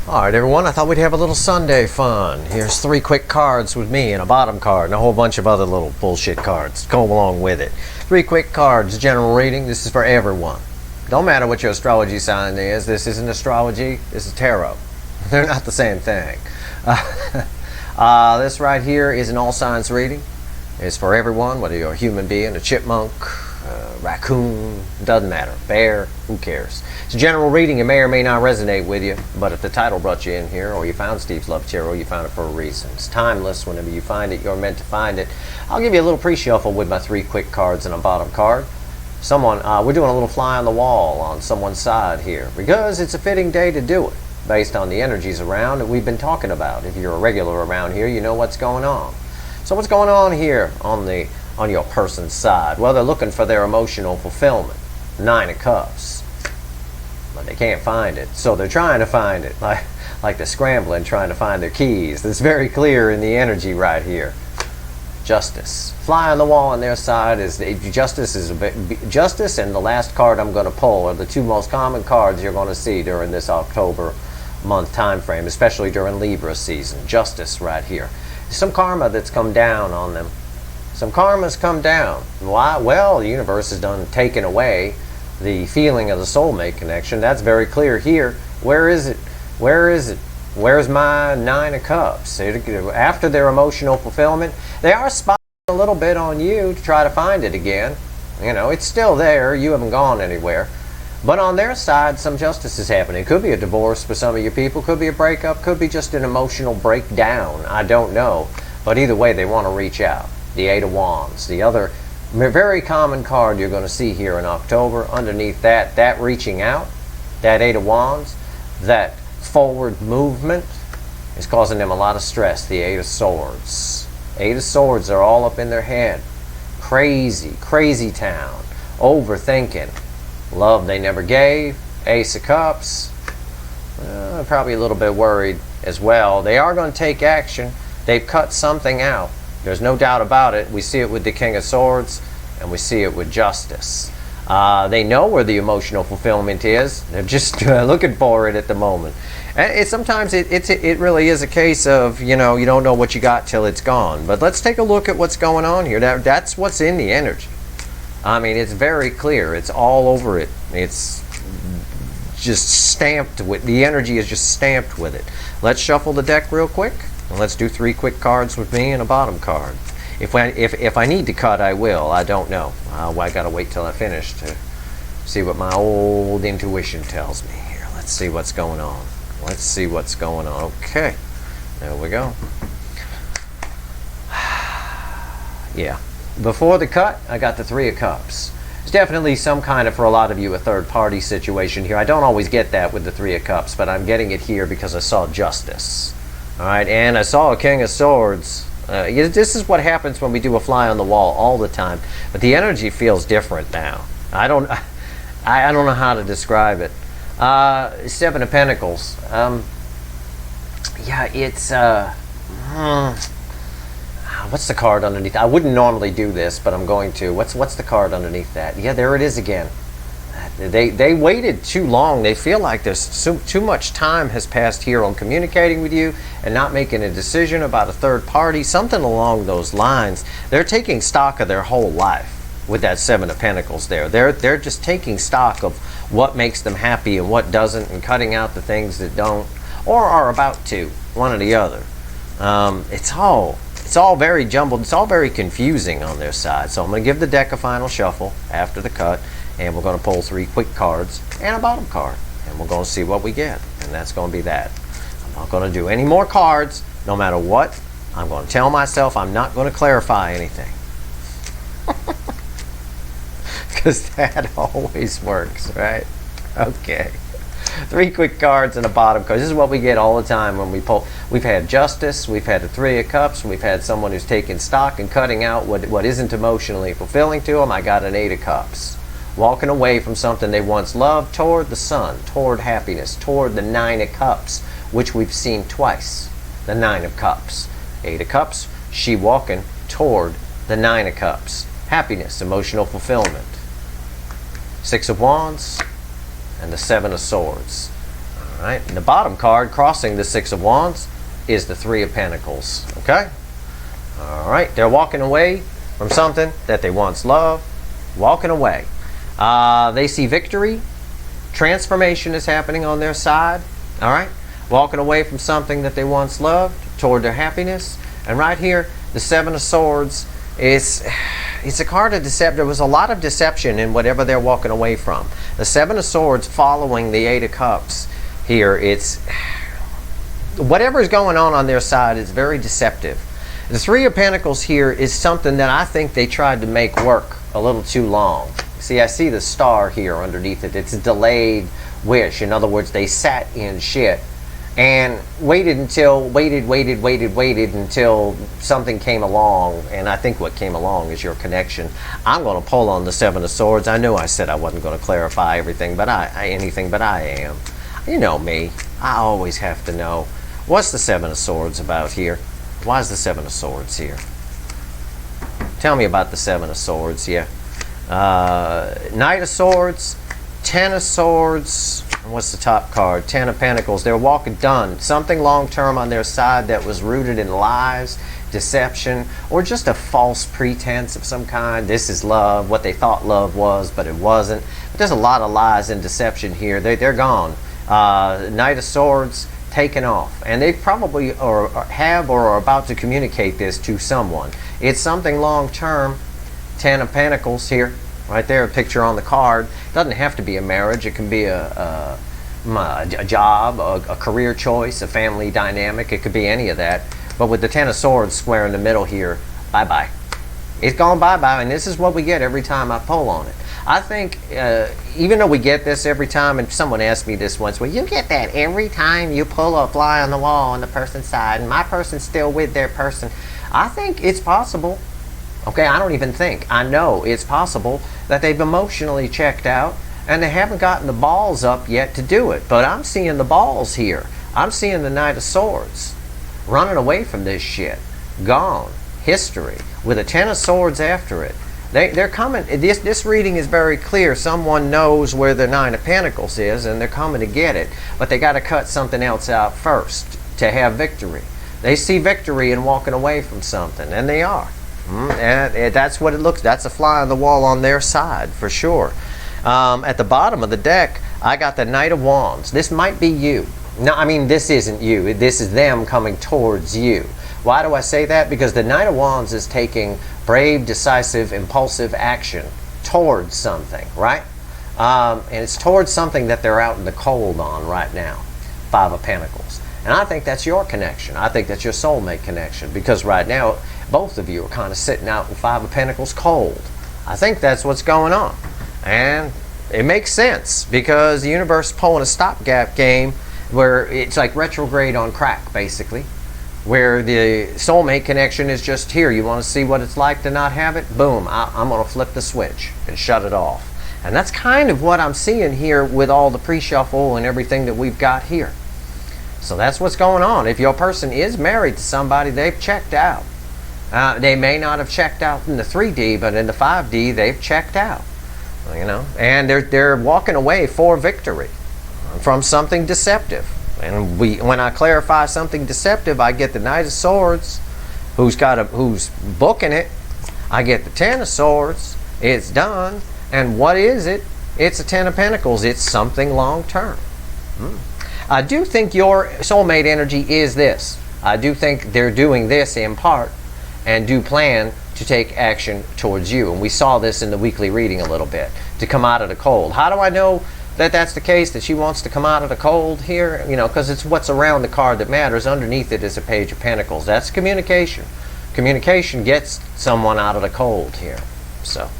Alright everyone, I thought we'd have a little Sunday fun. Here's 3 quick cards with me and a bottom card and a whole bunch of other little bullshit cards go along with it. 3 quick cards, general reading. This is for everyone. Don't matter what your astrology sign is. This isn't astrology, this is tarot. They're not the same thing. This right here is an all signs reading. It's for everyone, whether you're a human being, a chipmunk, raccoon, doesn't matter, bear, who cares. It's a general reading. It may or may not resonate with you, but if the title brought you in here, or you found Steve's Love Tarot, you found it for a reason. It's timeless. Whenever you find it, you're meant to find it. I'll give you a little pre-shuffle with my 3 quick cards and a bottom card. We're doing a little fly on the wall on someone's side here, because it's a fitting day to do it, based on the energies around that we've been talking about. If you're a regular around here, you know what's going on. So what's going on here on your person's side? Well, they're looking for their emotional fulfillment. 9 of Cups. But they can't find it. So they're trying to find it. Like they're scrambling, trying to find their keys. It's very clear in the energy right here. Justice. Fly on the wall on their side is justice. Justice and the last card I'm going to pull are the 2 most common cards you're going to see during this October month time frame, especially during Libra season. Justice right here. Some karma that's come down on them. Some karma's come down. Why? Well, the universe has done taken away the feeling of the soulmate connection. That's very clear here. Where is it? Where is it? Where's my 9 of Cups? After their emotional fulfillment, they are spying a little bit on you to try to find it again. You know, it's still there. You haven't gone anywhere. But on their side, some justice is happening. It could be a divorce for some of your people. Could be a breakup. Could be just an emotional breakdown. I don't know. But either way, they want to reach out. The 8 of Wands. The other very common card you're going to see here in October. Underneath that reaching out, that 8 of Wands, that forward movement is causing them a lot of stress. The 8 of Swords. 8 of Swords are all up in their head. Crazy town. Overthinking. Love they never gave. Ace of Cups. Probably a little bit worried as well. They are going to take action. They've cut something out. There's no doubt about it. We see it with the King of Swords, and we see it with Justice. They know where the emotional fulfillment is. They're just looking for it at the moment. And sometimes it really is a case of, you know, you don't know what you got till it's gone. But let's take a look at what's going on here. That's what's in the energy. I mean, it's very clear. It's all over it. It's just stamped with, the energy is just stamped with it. Let's shuffle the deck real quick. And let's do 3 quick cards with me and a bottom card. If I need to cut, I will. I don't know. I got to wait till I finish to see what my old intuition tells me here. Let's see what's going on. Let's see what's going on. Okay. There we go. Yeah. Before the cut, I got the 3 of Cups. It's definitely some kind of, for a lot of you, a third-party situation here. I don't always get that with the 3 of Cups, but I'm getting it here because I saw Justice. All right, and I saw a King of Swords. This is what happens when we do a fly on the wall all the time. But the energy feels different now. I don't know how to describe it. 7 of Pentacles. Yeah, it's what's the card underneath? I wouldn't normally do this, but I'm going to. What's the card underneath that? Yeah, there it is again. They waited too long. They feel like there's too much time has passed here on communicating with you and not making a decision about a third party, something along those lines. They're taking stock of their whole life with that 7 of Pentacles there. They're just taking stock of what makes them happy and what doesn't, and cutting out the things that don't or are about to, one or the other. It's all very jumbled. It's all very confusing on their side. So I'm going to give the deck a final shuffle after the cut, and we're going to pull 3 quick cards and a bottom card, and we're going to see what we get, and that's going to be that. I'm not going to do any more cards, no matter what. I'm going to tell myself I'm not going to clarify anything. Because that always works, right? Okay. 3 quick cards and a bottom card. This is what we get all the time when we pull. We've had Justice, we've had the 3 of Cups, we've had someone who's taking stock and cutting out what isn't emotionally fulfilling to them. I got an 8 of Cups. Walking away from something they once loved toward the sun, toward happiness, toward the 9 of Cups, which we've seen twice. The 9 of Cups. 8 of Cups, she walking toward the 9 of Cups. Happiness, emotional fulfillment. 6 of Wands, and the 7 of Swords. All right, and the bottom card crossing the Six of Wands is the Three of Pentacles. Okay? All right, they're walking away from something that they once loved. Walking away. They see victory. Transformation is happening on their side. All right? Walking away from something that they once loved toward their happiness. And right here, the Seven of Swords is... It's a card of deception. There was a lot of deception in whatever they're walking away from. The Seven of Swords following the Eight of Cups here, it's... Whatever is going on their side is very deceptive. The Three of Pentacles here is something that I think they tried to make work a little too long. See, I see the star here underneath it. It's a delayed wish. In other words, they sat in shit and waited until something came along. And I think what came along is your connection. I'm going to pull on the Seven of Swords. I knew I said I wasn't going to clarify everything, but I am. You know me. I always have to know. What's the Seven of Swords about here? Why is the Seven of Swords here? Tell me about the Seven of Swords, yeah. Knight of Swords, Ten of Swords, what's the top card? Ten of Pentacles. They're walking done. Something long-term on their side that was rooted in lies, deception, or just a false pretense of some kind. This is love, what they thought love was, but it wasn't. But there's a lot of lies and deception here. They're gone. Knight of Swords, taken off, and they probably have or are about to communicate this to someone. It's something long-term. Ten of Pentacles here, right there, a picture on the card. It doesn't have to be a marriage. It can be a job, a career choice, a family dynamic. It could be any of that. But with the Ten of Swords square in the middle here, bye-bye. It's gone bye-bye, and this is what we get every time I pull on it. I think, even though we get this every time, and someone asked me this once, well, you get that every time you pull a fly on the wall on the person's side, and my person's still with their person. I think it's possible. Okay, I don't even think. I know it's possible that they've emotionally checked out, and they haven't gotten the balls up yet to do it. But I'm seeing the balls here. I'm seeing the Knight of Swords running away from this shit. Gone. History. With a Ten of Swords after it. They're coming. This reading is very clear. Someone knows where the Nine of Pentacles is, and they're coming to get it. But they got to cut something else out first to have victory. They see victory in walking away from something, and they are. And that's what it looks. That's a fly on the wall on their side, for sure. At the bottom of the deck, I got the Knight of Wands. This might be you. No, I mean, this isn't you. This is them coming towards you. Why do I say that? Because the Knight of Wands is taking brave, decisive, impulsive action towards something, right? And it's towards something that they're out in the cold on right now. Five of Pentacles. And I think that's your connection. I think that's your soulmate connection. Because right now, both of you are kind of sitting out with Five of Pentacles cold. I think that's what's going on. And it makes sense. Because the universe is pulling a stopgap game where it's like retrograde on crack, basically. Where the soulmate connection is just here. You want to see what it's like to not have it? Boom, I'm going to flip the switch and shut it off. And that's kind of what I'm seeing here with all the pre-shuffle and everything that we've got here. So that's what's going on. If your person is married to somebody, they've checked out. They may not have checked out in the 3D, but in the 5D, they've checked out. You know, and they're walking away for victory from something deceptive. And when I clarify something deceptive, I get the Knight of Swords, who's booking it. I get the Ten of Swords. It's done. And what is it? It's a Ten of Pentacles. It's something long term. I do think your soulmate energy is this. I do think they're doing this in part, and do plan to take action towards you. And we saw this in the weekly reading a little bit, to come out of the cold. How do I know that that's the case, that she wants to come out of the cold here? You know, because it's what's around the card that matters. Underneath it is a Page of Pentacles. That's communication. Communication gets someone out of the cold here. So,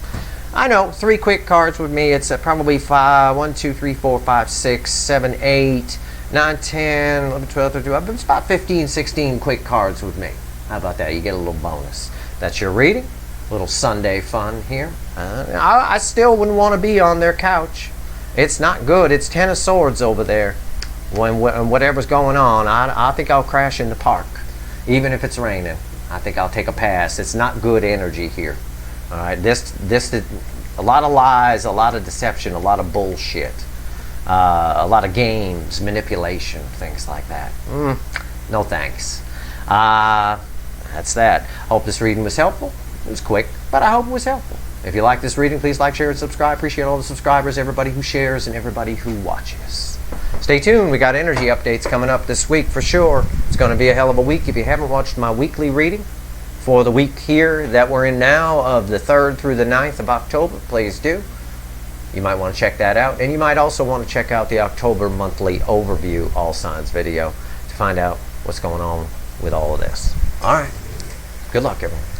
I know, 3 quick cards with me. It's probably 5, 1, 2, 3, 4, 5, 6, 7, 8, 9, 10, 11, 12, 13, it's about 15, 16 quick cards with me. How about that? You get a little bonus. That's your reading. A little Sunday fun here. I still wouldn't want to be on their couch. It's not good. It's Ten of Swords over there. When whatever's going on, I think I'll crash in the park. Even if it's raining, I think I'll take a pass. It's not good energy here. All right, this a lot of lies, a lot of deception, a lot of bullshit. a lot of games, manipulation, things like that. No thanks. That's that. Hope this reading was helpful. It was quick, but I hope it was helpful. If you like this reading, please like, share, and subscribe. Appreciate all the subscribers, everybody who shares, and everybody who watches. Stay tuned. We got energy updates coming up this week for sure. It's going to be a hell of a week. If you haven't watched my weekly reading for the week here that we're in now of the 3rd through the 9th of October, please do. You might want to check that out. And you might also want to check out the October monthly overview all signs video to find out what's going on with all of this. All right. Good luck, everyone.